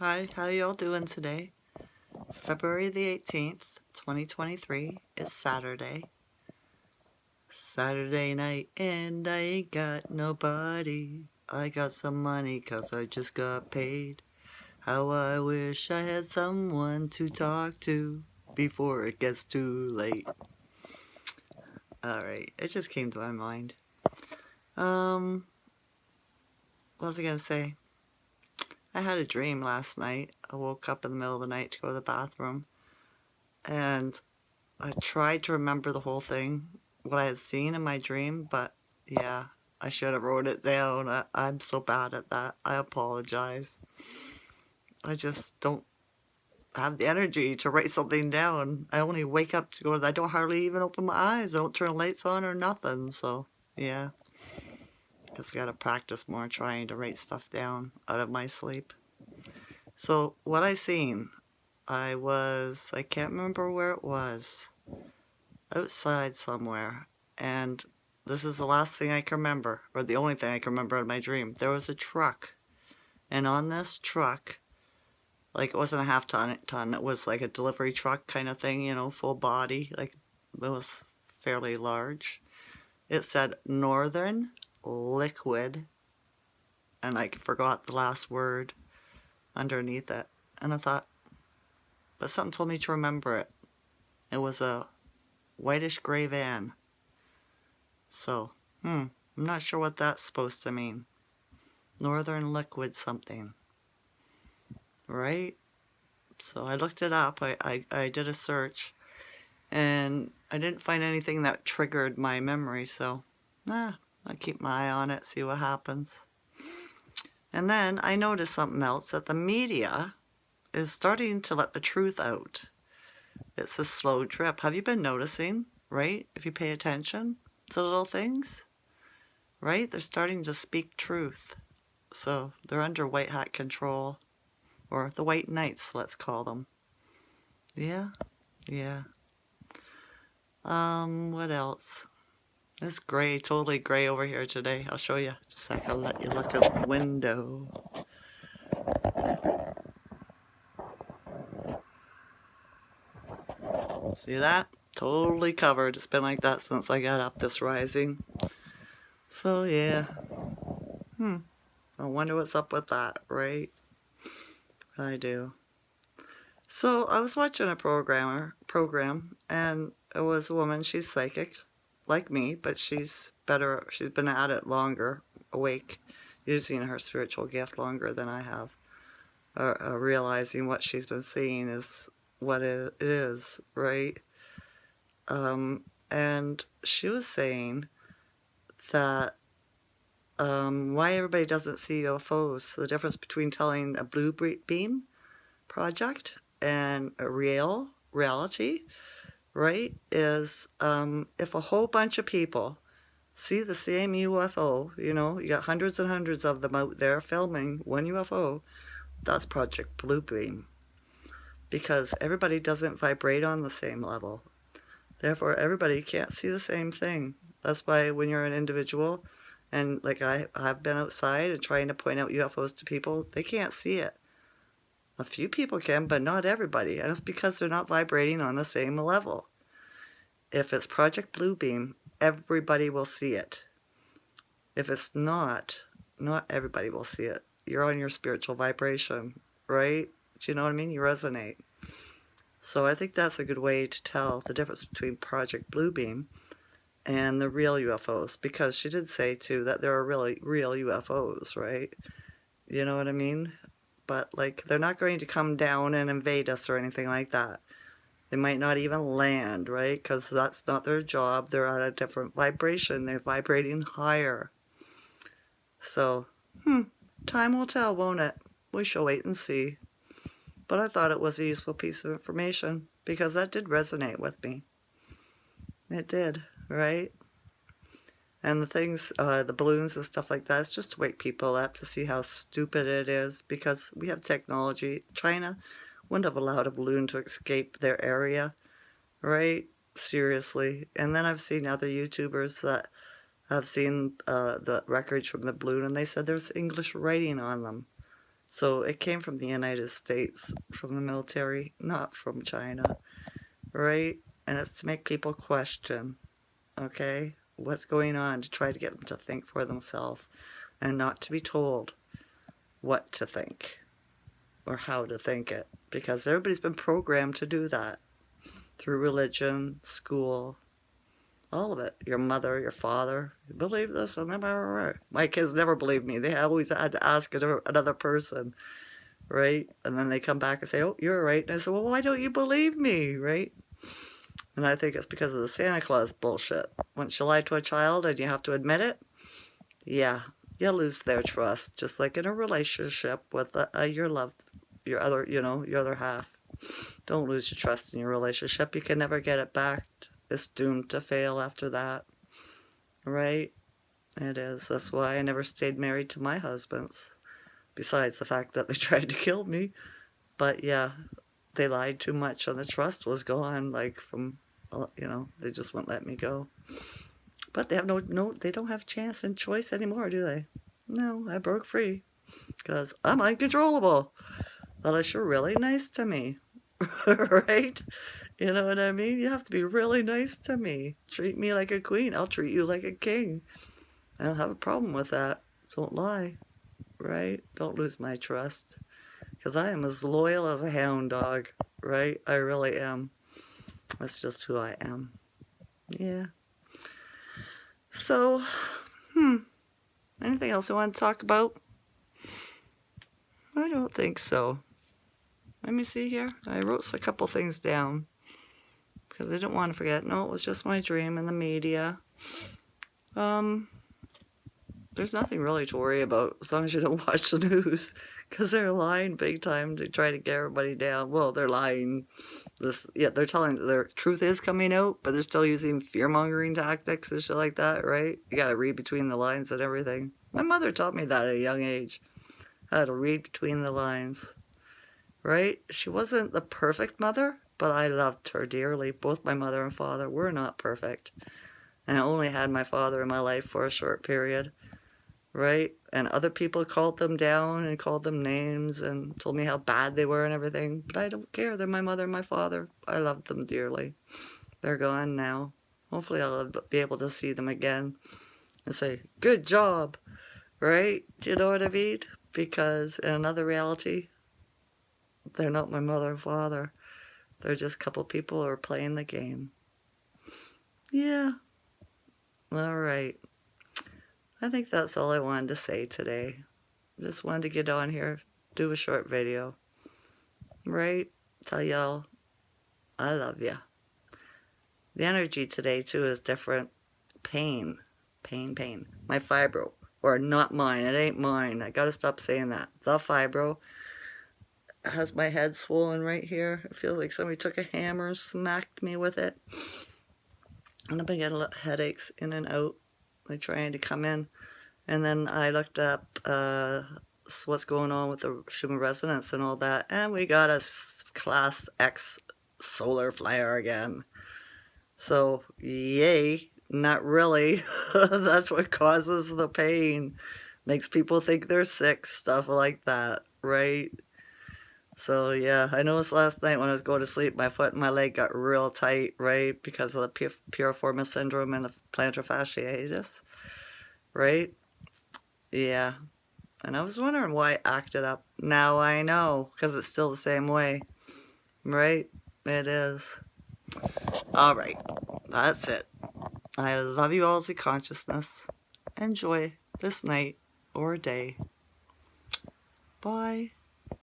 Hi, how y'all doing today? February the 18th, 2023 is Saturday. Saturday night and I ain't got nobody. I got some money 'cause I just got paid. How I wish I had someone to talk to before it gets too late. Alright, it just came to my mind. What was I gonna say? I had a dream last night. I woke up in the middle of the night to go to the bathroom and I tried to remember the whole thing, what I had seen in my dream, but yeah, I should have wrote it down. I'm so bad at that. I apologize. I just don't have the energy to write something down. I only wake up to go to I don't hardly even open my eyes. I don't turn the lights on or nothing. So yeah, just gotta practice more trying to write stuff down out of my sleep. So what I seen, I can't remember where it was, outside somewhere, and this is the last thing I can remember, or the only thing I can remember in my dream. There was a truck, and on this truck, like it wasn't a half ton, it was like a delivery truck kind of thing, full body, like it was fairly large. It said Northern Liquid, and I forgot the last word underneath it. And I thought, but something told me to remember it. It was a whitish gray van. So, I'm not sure what that's supposed to mean. Northern Liquid something, right? So I looked it up. I did a search, and I didn't find anything that triggered my memory, so I'll keep my eye on it, see what happens. And then I noticed something else, that the media is starting to let the truth out. It's a slow drip. Have you been noticing, right? If you pay attention to little things, right? They're starting to speak truth. So they're under white hat control, or the white knights, let's call them. Yeah. What else? It's gray, totally gray over here today. I'll show you. Just a sec, I'll let you look out the window. See that? Totally covered. It's been like that since I got up this rising. So yeah. I wonder what's up with that, right? I do. So I was watching a program, and it was a woman. She's psychic, like me, but she's better. She's been at it longer, awake, using her spiritual gift longer than I have. Realizing what she's been seeing is what it is, right? And she was saying that why everybody doesn't see UFOs, the difference between telling a blue beam project and a reality, right, is if a whole bunch of people see the same UFO, you got hundreds and hundreds of them out there filming one UFO, that's Project Bluebeam. Because everybody doesn't vibrate on the same level. Therefore, everybody can't see the same thing. That's why when you're an individual, and like I've been outside and trying to point out UFOs to people, they can't see it. A few people can, but not everybody. And it's because they're not vibrating on the same level. If it's Project Bluebeam, everybody will see it. If it's not everybody will see it. You're on your spiritual vibration, right? Do you know what I mean? You resonate. So I think that's a good way to tell the difference between Project Bluebeam and the real UFOs, because she did say too that there are really real UFOs, right? You know what I mean? But like, they're not going to come down and invade us or anything like that. They might not even land, right? Because that's not their job. They're at a different vibration. They're vibrating higher. So, time will tell, won't it? We shall wait and see. But I thought it was a useful piece of information because that did resonate with me. It did, right? And the things, the balloons and stuff like that, it's just to wake people up to see how stupid it is, because we have technology. China wouldn't have allowed a balloon to escape their area, right? Seriously. And then I've seen other YouTubers that have seen the records from the balloon, and they said there's English writing on them. So it came from the United States, from the military, not from China, right? And it's to make people question, okay, what's going on, to try to get them to think for themselves and not to be told what to think or how to think it, because everybody's been programmed to do that through religion, school, all of it. Your mother, your father, you believe this, and then my kids never believed me. They always had to ask another person, right? And then they come back and say, "Oh, you're right." And I said, "Well, why don't you believe me?" Right? And I think it's because of the Santa Claus bullshit. Once you lie to a child and you have to admit it, yeah, you lose their trust. Just like in a relationship with your loved, your other, your other half. Don't lose your trust in your relationship. You can never get it back. It's doomed to fail after that. Right? It is. That's why I never stayed married to my husbands. Besides the fact that they tried to kill me. But yeah, they lied too much and the trust was gone, like from, they just wouldn't let me go. But they have they don't have chance and choice anymore, do they? No, I broke free. Because I'm uncontrollable. Unless you're really nice to me. Right? You know what I mean? You have to be really nice to me. Treat me like a queen. I'll treat you like a king. I don't have a problem with that. Don't lie. Right? Don't lose my trust. Because I am as loyal as a hound dog. Right? I really am. That's just who I am. Yeah. So, anything else you want to talk about? I don't think so. Let me see here. I wrote a couple things down because I didn't want to forget. No, it was just my dream and the media. There's nothing really to worry about as long as you don't watch the news, because they're lying big time to try to get everybody down. Well, they're lying. They're telling their truth is coming out, but they're still using fear-mongering tactics and shit like that, right? You gotta read between the lines and everything. My mother taught me that at a young age, how to read between the lines, right? She wasn't the perfect mother, but I loved her dearly. Both my mother and father were not perfect, and I only had my father in my life for a short period. Right? And other people called them down and called them names and told me how bad they were and everything. But I don't care. They're my mother and my father. I love them dearly. They're gone now. Hopefully I'll be able to see them again and say, good job. Right? Do you know what I mean? Because in another reality, they're not my mother and father. They're just a couple people who are playing the game. Yeah. All right. I think that's all I wanted to say today. Just wanted to get on here, do a short video. Right? Tell y'all I love ya. The energy today, too, is different. Pain. Pain, pain. My fibro. Or not mine. It ain't mine. I gotta stop saying that. The fibro has my head swollen right here. It feels like somebody took a hammer and smacked me with it. And I've been getting headaches in and out. Like trying to come in. And then I looked up what's going on with the Schumann resonance and all that. And we got a class X solar flare again. So, yay. Not really. That's what causes the pain. Makes people think they're sick. Stuff like that. Right? So, yeah. I noticed last night when I was going to sleep, my foot and my leg got real tight. Right? Because of the piriformis syndrome and the plantar fasciitis. Right? Yeah. And I was wondering why it acted up. Now I know, because it's still the same way. Right? It is. All right. That's it. I love you all to consciousness. Enjoy this night or day. Bye.